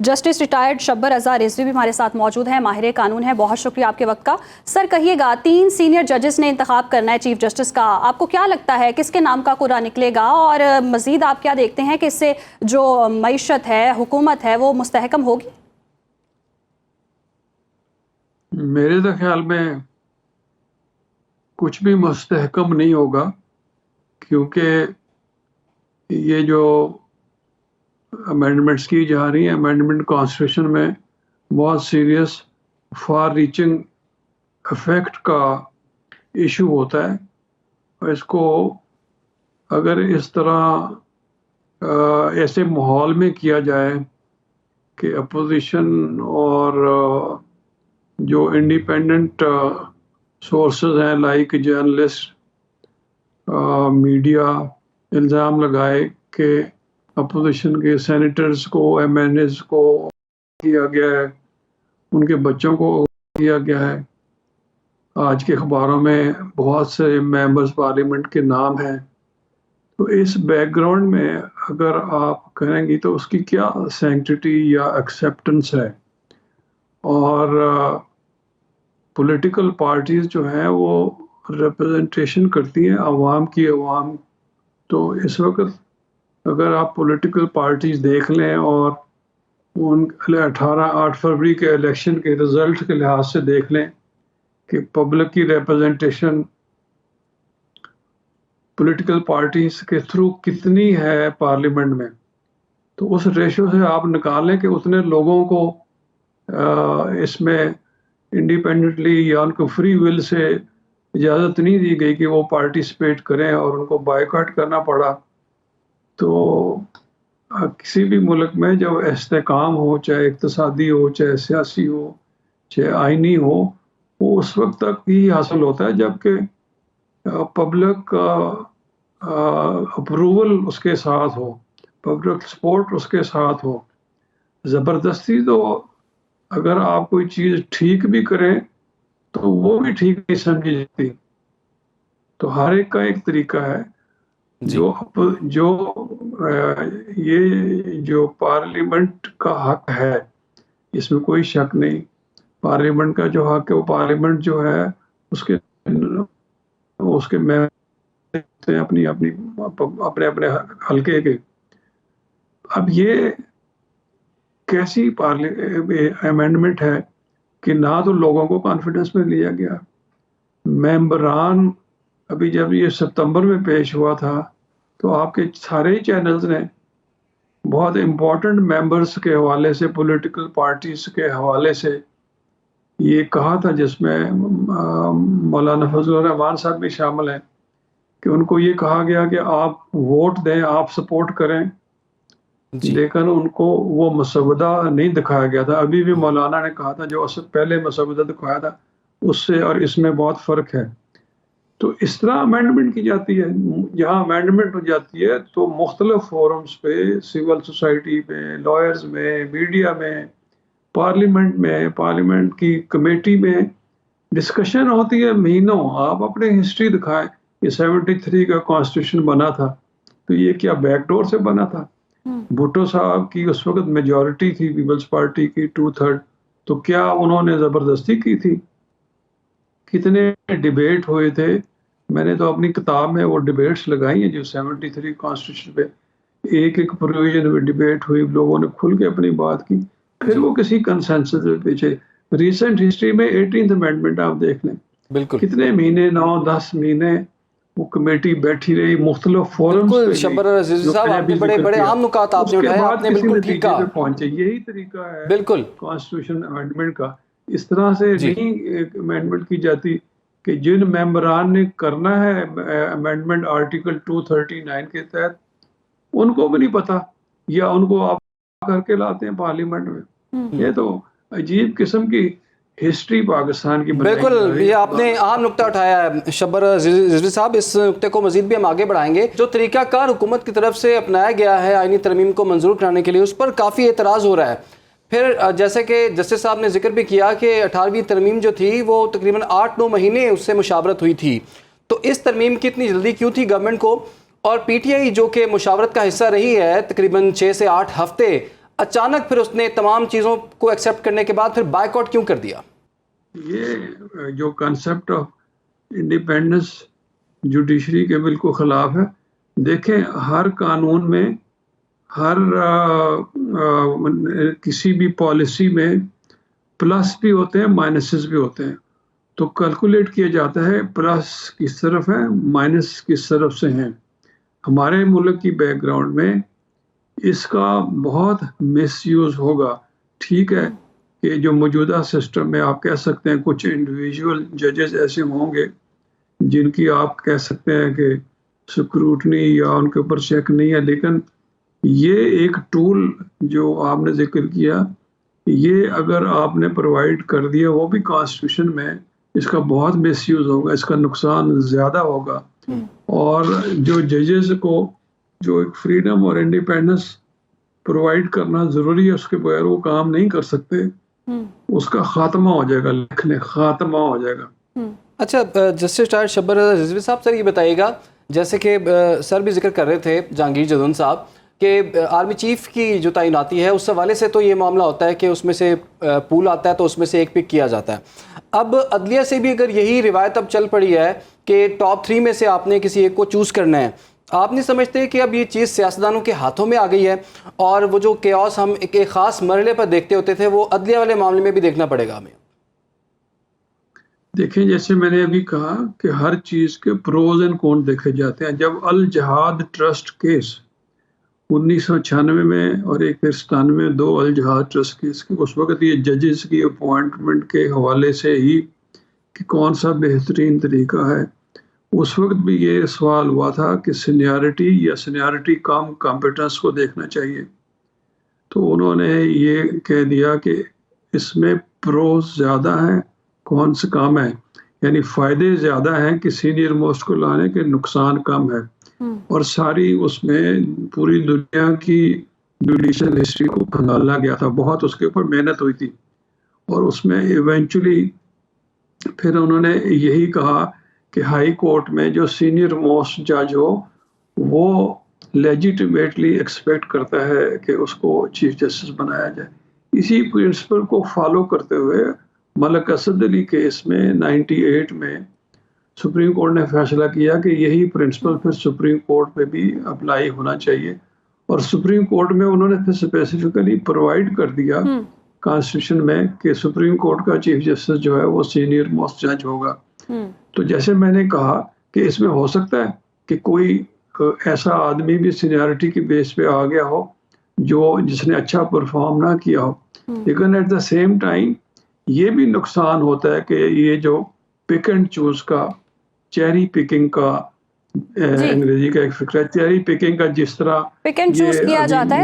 Justice retired شبر رضا رضوی بھی ہمارے ساتھ موجود ہیں، ماہر قانون ہیں. بہت شکریہ آپ کے وقت کا. سر کہیے گا 3 سینئر ججز نے انتخاب کرنا ہے چیف جسٹس کا، آپ کو کیا لگتا ہے کس کے نام کا قرعہ نکلے گا، اور مزید آپ کیا دیکھتے ہیں کہ اس سے جو معیشت ہے، حکومت ہے، وہ مستحکم ہوگی؟ میرے تو خیال میں کچھ بھی مستحکم نہیں ہوگا، کیونکہ یہ جو امینڈمنٹس کی جا رہی ہیں، امینڈمنٹ کانسٹیٹیوشن میں بہت سیریس فار ریچنگ افیکٹ کا ایشو ہوتا ہے، اور اس کو اگر اس طرح ایسے ماحول میں کیا جائے کہ اپوزیشن اور جو انڈیپینڈنٹ سورسز ہیں لائک جرنلسٹ، میڈیا الزام لگائے کہ اپوزیشن کے سینیٹرز کو، ایم این ایز کو کیا گیا ہے، ان کے بچوں کو کیا گیا ہے. آج کے اخباروں میں بہت سے ممبرز پارلیمنٹ کے نام ہیں. تو اس بیک گراؤنڈ میں اگر آپ کریں گی تو اس کی کیا سینکٹیٹی یا ایکسیپٹنس ہے؟ اور پولیٹیکل پارٹیز جو ہیں وہ ریپرزنٹیشن کرتی ہیں عوام کی. عوام تو اس وقت اگر آپ پولیٹیکل پارٹیز دیکھ لیں اور ان 8 فروری کے الیکشن کے رزلٹ کے لحاظ سے دیکھ لیں کہ پبلک کی ریپرزنٹیشن پولیٹیکل پارٹیز کے تھرو کتنی ہے پارلیمنٹ میں، تو اس ریشو سے آپ نکالیں کہ اتنے لوگوں کو اس میں انڈیپینڈنٹلی یا ان کو فری ول سے اجازت نہیں دی گئی کہ وہ پارٹیسپیٹ کریں اور ان کو بائیکاٹ کرنا پڑا. تو کسی بھی ملک میں جب استحکام ہو، چاہے اقتصادی ہو، چاہے سیاسی ہو، چاہے آئینی ہو، وہ اس وقت تک ہی حاصل ہوتا ہے جبکہ پبلک اپروول اس کے ساتھ ہو، پبلک سپورٹ اس کے ساتھ ہو. زبردستی تو اگر آپ کوئی چیز ٹھیک بھی کریں تو وہ بھی ٹھیک نہیں سمجھی جاتی. تو ہر ایک کا ایک طریقہ ہے. جو یہ جو پارلیمنٹ کا حق ہے اس میں کوئی شک نہیں. پارلیمنٹ کا جو حق ہے، وہ پارلیمنٹ جو ہے اس کے اپنے اپنے حلقے کے. اب یہ کیسی امینڈمنٹ ہے کہ نہ تو لوگوں کو کانفیڈنس میں لیا گیا. ممبران ابھی جب یہ ستمبر میں پیش ہوا تھا تو آپ کے سارے ہی چینلز نے بہت امپورٹنٹ ممبرز کے حوالے سے، پولیٹیکل پارٹیز کے حوالے سے یہ کہا تھا، جس میں مولانا فضل الرحمان صاحب بھی شامل ہیں، کہ ان کو یہ کہا گیا کہ آپ ووٹ دیں، آپ سپورٹ کریں. لیکن ان کو وہ مسودہ نہیں دکھایا گیا تھا. ابھی بھی مولانا نے کہا تھا جو اس سے پہلے مسودہ دکھایا تھا اس سے اور اس میں بہت فرق ہے. تو اس طرح امینڈمنٹ کی جاتی ہے. جہاں امینڈمنٹ ہو جاتی ہے تو مختلف فورمز پہ، سول سوسائٹی میں، لائرز میں، میڈیا میں، پارلیمنٹ میں، پارلیمنٹ کی کمیٹی میں ڈسکشن ہوتی ہے مہینوں. آپ اپنے ہسٹری دکھائیں. یہ 73 کا کانسٹیٹیوشن بنا تھا تو یہ کیا بیک ڈور سے بنا تھا؟ بھٹو صاحب کی اس وقت میجورٹی تھی پیپلز پارٹی کی 2/3، تو کیا انہوں نے زبردستی کی تھی؟ کتنے ڈیبیٹ ہوئے تھے. میں نے تو اپنی کتاب میں وہ ڈیبیٹس لگائی ہیں جو 73 کانسٹیٹیوشن پہ ایک پروویژن میں ڈیبیٹ ہوئی، لوگوں نے کھل کے اپنی بات کی، پھر وہ کسی کنسنسس کے پیچھے. ریسنٹ ہسٹری میں 18th امینڈمنٹ آپ دیکھ لیں، کتنے مہینے، 9-10 مہینے وہ کمیٹی بیٹھی رہی مختلف فورمز پہ. شبر رضوی صاحب، آپ نے بڑے عام نکات آپ نے اٹھائے، آپ نے بالکل ٹھیک کہا. پہنچے. یہی طریقہ ہے بالکل کانسٹیٹیوشن امینڈمنٹ کا. اس طرح سے نہیں امینڈمنٹ کی جاتی کہ جن ممبران نے کرنا ہے امینڈمنٹ آرٹیکل 239 کے تحت ان کو بھی نہیں پتا، یا ان کو آپ کر کے لاتے ہیں پارلیمنٹ میں. یہ تو عجیب قسم کی ہسٹری پاکستان کی. بالکل، یہ آپ نے اہم نقطہ اٹھایا ہے شبر رضوی صاحب. اس نقطے کو مزید بھی ہم آگے بڑھائیں گے. جو طریقہ کار حکومت کی طرف سے اپنایا گیا ہے آئینی ترمیم کو منظور کرانے کے لیے، اس پر کافی اعتراض ہو رہا ہے. پھر جیسے کہ جسٹس صاحب نے ذکر بھی کیا کہ 18ویں ترمیم جو تھی وہ تقریباً 8-9 مہینے اس سے مشاورت ہوئی تھی. تو اس ترمیم کی اتنی جلدی کیوں تھی گورنمنٹ کو؟ اور پی ٹی آئی جو کہ مشاورت کا حصہ رہی ہے تقریباً 6 سے 8 ہفتے، اچانک پھر اس نے تمام چیزوں کو ایکسیپٹ کرنے کے بعد پھر بائیک آؤٹ کیوں کر دیا؟ یہ جو کنسپٹ آف انڈیپینڈنس جوڈیشری کے بالکل خلاف ہے. دیکھیں ہر قانون میں ہر کسی بھی پالیسی میں پلس بھی ہوتے ہیں مائنسز بھی ہوتے ہیں. تو کیلکولیٹ کیا جاتا ہے پلس کس طرف ہے مائنس کس طرف سے ہیں. ہمارے ملک کی بیک گراؤنڈ میں اس کا بہت مس یوز ہوگا. ٹھیک ہے کہ جو موجودہ سسٹم میں آپ کہہ سکتے ہیں کچھ انڈیویجول ججز ایسے ہوں گے جن کی آپ کہہ سکتے ہیں کہ سکروٹنی یا ان کے اوپر چیک نہیں ہے, لیکن یہ ایک ٹول جو آپ نے ذکر کیا یہ اگر آپ نے پرووائڈ کر دیا وہ بھی کانسٹیٹیوشن میں, اس کا بہت مس یوز ہوگا, اس کا نقصان زیادہ ہوگا. اور جو ججز کو جو ایک فریڈم اور انڈیپینڈنس پرووائڈ کرنا ضروری ہے اس کے بغیر وہ کام نہیں کر سکتے, اس کا خاتمہ ہو جائے گا, لکھنے خاتمہ ہو جائے گا. اچھا جسٹس ریٹائرڈ شبر رضوی صاحب, سر یہ بتائیے گا جیسے کہ سر بھی ذکر کر رہے تھے جہانگیر جدون صاحب کہ آرمی چیف کی جو تعیناتی ہے اس حوالے سے تو یہ معاملہ ہوتا ہے کہ اس میں سے پول آتا ہے تو اس میں سے ایک پک کیا جاتا ہے. اب عدلیہ سے بھی اگر یہی روایت اب چل پڑی ہے کہ ٹاپ 3 میں سے آپ نے کسی ایک کو چوز کرنا ہے, آپ نہیں سمجھتے کہ اب یہ چیز سیاستدانوں کے ہاتھوں میں آ گئی ہے اور وہ جو کیوس ہم ایک خاص مرحلے پر دیکھتے ہوتے تھے وہ عدلیہ والے معاملے میں بھی دیکھنا پڑے گا ہمیں؟ دیکھیں جیسے میں نے ابھی کہا کہ ہر چیز کے پروز اینڈ کون دیکھے جاتے ہیں. جب الجہاد ٹرسٹ کیس 1996 میں اور ایک پھر 97 میں 2 الجہاد ٹرسٹ کیس کے, اس وقت یہ ججز کی اپوائنٹمنٹ کے حوالے سے ہی کہ کون سا بہترین طریقہ ہے, اس وقت بھی یہ سوال ہوا تھا کہ سینیارٹی یا سینیارٹی کم کمپیٹنس کو دیکھنا چاہیے. تو انہوں نے یہ کہہ دیا کہ اس میں پروز زیادہ ہیں کون سے کام ہے, یعنی فائدے زیادہ ہیں کہ سینئر موسٹ کو لانے کے, نقصان کم ہے. اور ساری اس میں پوری دنیا کی جوڈیشل ہسٹری کو کھنگالنا گیا تھا, بہت اس کے اوپر محنت ہوئی تھی. اور اس میں ایونچولی پھر انہوں نے یہی کہا کہ ہائی کورٹ میں جو سینئر موسٹ جج ہو وہ لیجیٹیمیٹلی ایکسپیکٹ کرتا ہے کہ اس کو چیف جسٹس بنایا جائے. اسی پرنسپل کو فالو کرتے ہوئے ملک اسد علی کیس میں 98 میں سپریم کورٹ نے فیصلہ کیا کہ یہی پرنسپل پھر سپریم کورٹ پہ بھی اپلائی ہونا چاہیے. اور سپریم کورٹ میں انہوں نے پھر اسپیسیفکلی پرووائڈ کر دیا کانسٹیٹیوشن میں کہ سپریم کورٹ کا چیف جسٹس جو ہے وہ سینئر موسٹ جج ہوگا. تو جیسے میں نے کہا کہ اس میں ہو سکتا ہے کہ کوئی ایسا آدمی بھی سینیارٹی کی بیس پہ آ گیا ہو جس نے اچھا پرفارم نہ کیا ہو, لیکن ایٹ دا سیم ٹائم یہ بھی نقصان ہوتا ہے کہ یہ جو پک اینڈ چوز کا, چیری پکنگ کا, انگریزی کا ایک فکر ہے چیری پکنگ کا, جس طرح پک اینڈ چوز کیا جاتا ہے